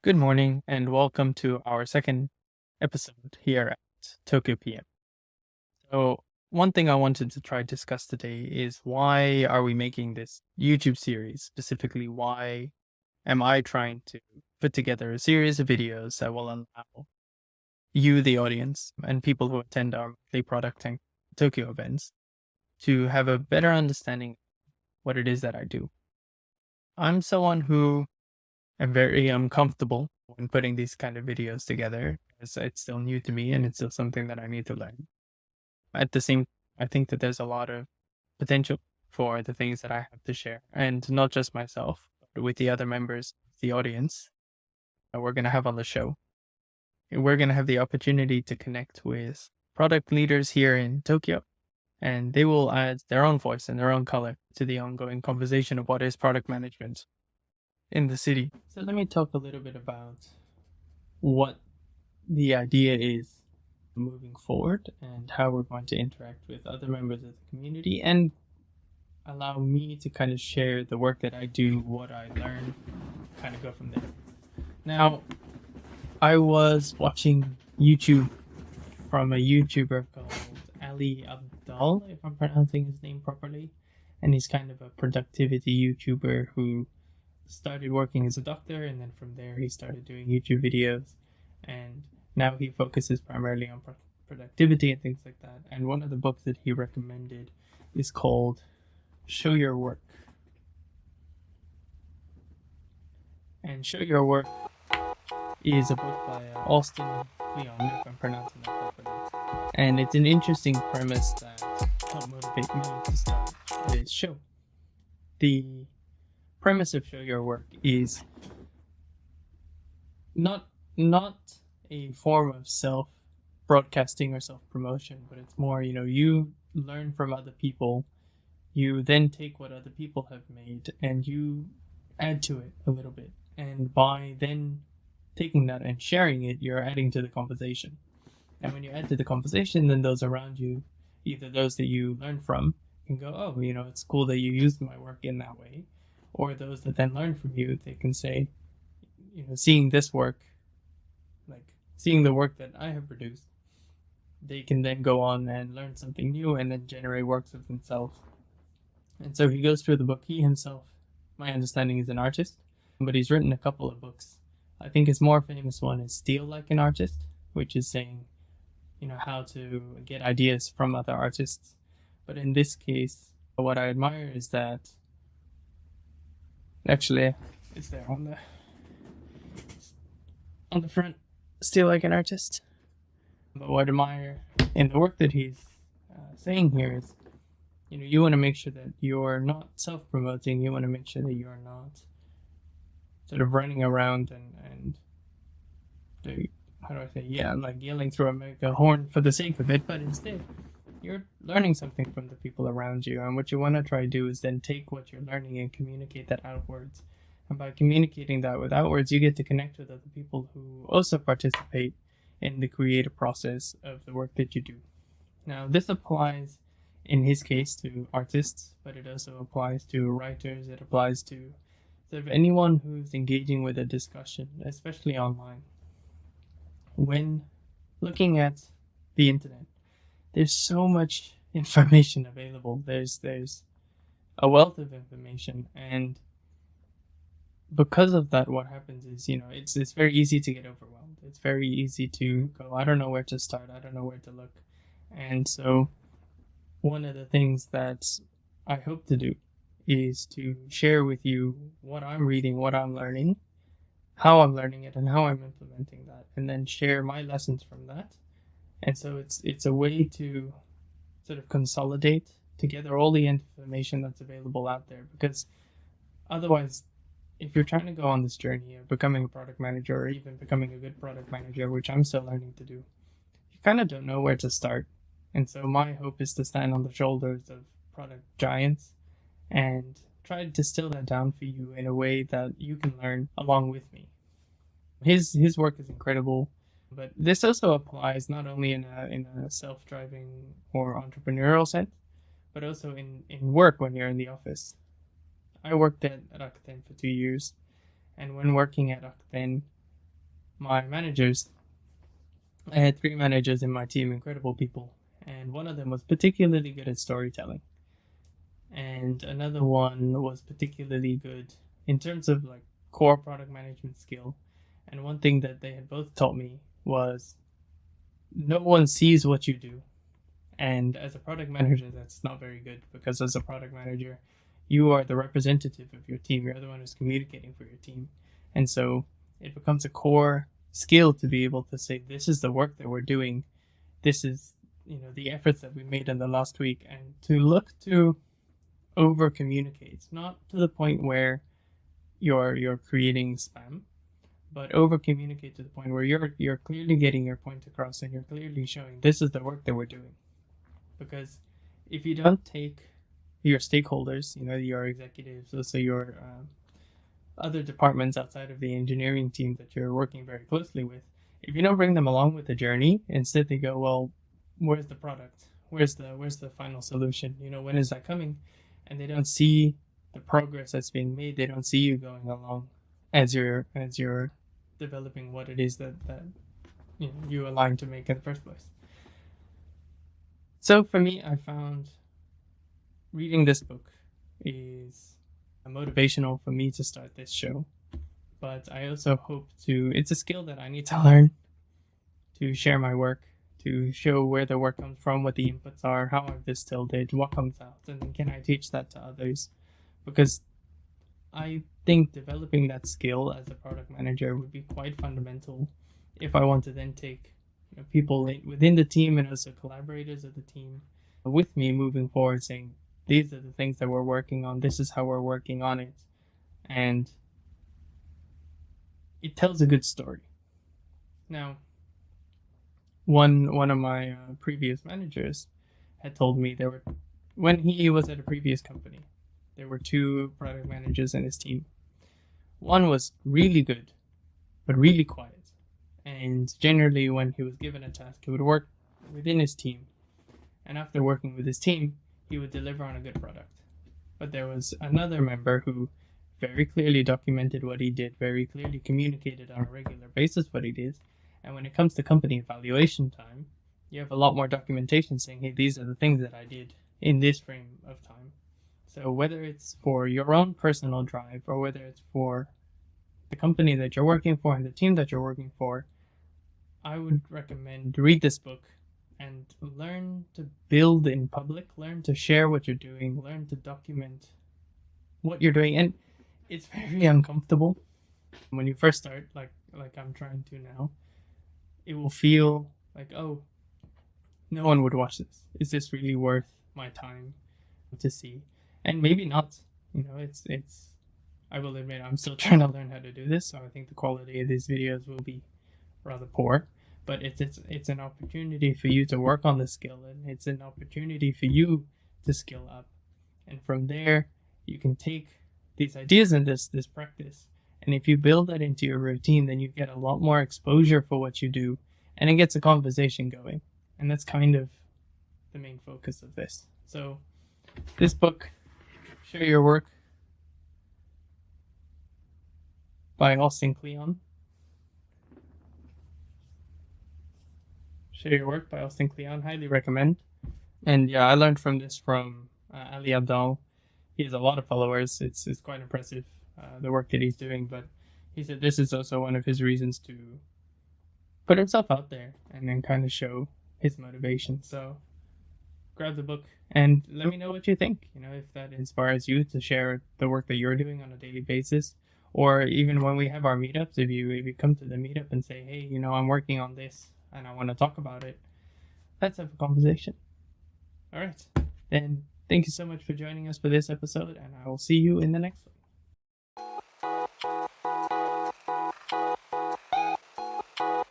Good morning and welcome to our second episode here at Tokyo PM. So, one thing I wanted to try to discuss today is why are we making this YouTube series? Specifically, why am I trying to put together a series of videos that will allow you, the audience, and people who attend our monthly product and Tokyo events to have a better understanding of what it is that I do? I'm someone who am very uncomfortable when putting these kind of videos together as it's still new to me and it's still something that I need to learn. At the same, I think that there's a lot of potential for the things that I have to share, and not just myself, but with the other members of the audience that we're going to have on the show. And we're going to have the opportunity to connect with product leaders here in Tokyo, and they will add their own voice and their own color to the ongoing conversation of what is product management in the city. So let me talk a little bit about what the idea is moving forward and how we're going to interact with other members of the community and allow me to kind of share the work that I do, what I learn, kind of go from there. Now, I was watching YouTube from a YouTuber called Ali Abdal, if I'm pronouncing his name properly, and he's kind of a productivity YouTuber who started working as a doctor, and then from there he started doing YouTube videos, and now he focuses primarily on productivity and things like that. And one of the books that he recommended is called Show Your Work. And Show Your Work is a book by Austin Kleon, if I'm pronouncing that properly. And it's an interesting premise that helped motivate me to start this show. The premise of Show Your Work is not a form of self broadcasting or self promotion, but it's more, you learn from other people, you then take what other people have made and you add to it a little bit, and by then taking that and sharing it, you're adding to the conversation. And when you add to the conversation, then those around you, either those that you learn from, can go, oh, it's cool that you used my work in that way, or those that then learn from you, they can say, seeing this work, like seeing the work that I have produced, they can then go on and learn something new and then generate works of themselves. And so he goes through the book. He himself, my understanding, is an artist, but he's written a couple of books. I think his more famous one is Steal Like an Artist, which is saying, how to get ideas from other artists. But in this case, what I admire is that actually it's there on the front, Steal Like an Artist. But what I admire in the work that he's saying here is, you want to make sure that you're not self-promoting. You want to make sure that you're not sort of running around and how do I say, like yelling through a mega horn for the sake of it, but instead you're learning something from the people around you. And what you want to try to do is then take what you're learning and communicate that outwards. And by communicating that with outwards, you get to connect with other people who also participate in the creative process of the work that you do. Now, this applies in his case to artists, but it also applies to writers. It applies to sort of anyone who's engaging with a discussion, especially online. When looking at the internet, there's so much information available. There's a wealth of information, and because of that, what happens is, it's very easy to get overwhelmed. It's very easy to go, I don't know where to start. I don't know where to look. And so one of the things that I hope to do is to share with you what I'm reading, what I'm learning, how I'm learning it, and how I'm implementing that, and then share my lessons from that. And so it's a way to sort of consolidate together all the information that's available out there, because otherwise, if you're trying to go on this journey of becoming a product manager or even becoming a good product manager, which I'm still learning to do, you kind of don't know where to start. And so my hope is to stand on the shoulders of product giants and try to distill that down for you in a way that you can learn along with me. His work is incredible, but this also applies not only in a self-driving or entrepreneurial sense, but also in work when you're in the office. I worked at Rakuten for 2 years, and when working at Rakuten, my managers, I had 3 managers in my team, incredible people, and one of them was particularly good at storytelling, and another one was particularly good in terms of like core product management skill. And one thing that they had both taught me was no one sees what you do. And as a product manager, that's not very good, because as a product manager, you are the representative of your team. You're the one who's communicating for your team. And so it becomes a core skill to be able to say, this is the work that we're doing. This is, the efforts that we made in the last week, and to look to over communicate, not to the point where you're creating spam, but over communicate to the point where you're clearly getting your point across, and you're clearly showing this is the work that we're doing. Because if you don't take your stakeholders, your executives, also your other departments outside of the engineering team that you're working very closely with, if you don't bring them along with the journey, instead they go, well, where's the product? Where's the final solution? When is that coming? And they don't see the progress that's being made. They don't see you going along as you're developing what it is that you align to make in the first place. So for me, I found reading this book is motivational for me to start this show. But I also hope it's a skill that I need to learn to share my work, to show where the work comes from, what the inputs are, how I've distilled it, what comes out, and then can I teach that to others? Because I think developing that skill as a product manager would be quite fundamental if I want to then take people within the team and also collaborators of the team with me moving forward, saying these are the things that we're working on, this is how we're working on it, and it tells a good story. Now, one of my previous managers had told me when he was at a previous company, there were 2 product managers in his team. One was really good, but really quiet. And generally, when he was given a task, he would work within his team. And after working with his team, he would deliver on a good product. But there was another member who very clearly documented what he did, very clearly communicated on a regular basis what he did. And when it comes to company evaluation time, you have a lot more documentation saying, hey, these are the things that I did in this frame of time. So whether it's for your own personal drive or whether it's for the company that you're working for and the team that you're working for, I would recommend read this book and learn to build in public, learn to share what you're doing, learn to document what you're doing. And it's very uncomfortable when you first start, like I'm trying to now. It will feel like, oh, no one would watch this. Is this really worth my time to see? And maybe not. It's I will admit I'm still trying to learn how to do this, so I think the quality of these videos will be rather poor. But it's an opportunity for you to work on the skill, and it's an opportunity for you to skill up. And from there, you can take these ideas and this practice, and if you build that into your routine, then you get a lot more exposure for what you do, and it gets a conversation going. And that's kind of the main focus of this. So this book, Share Your Work, by Austin Kleon. Share Your Work by Austin Kleon. Highly recommend. And yeah, I learned from this from Ali Abdal. He has a lot of followers. It's quite impressive, the work that he's doing. But he said this is also one of his reasons to put himself out there and then kind of show his motivation. So grab the book and let me know what you think. If that inspires you to share the work that you're doing on a daily basis, or even when we have our meetups, if you come to the meetup and say, hey, I'm working on this and I want to talk about it, let's have a conversation. All right, then thank you so much for joining us for this episode, and I will see you in the next one.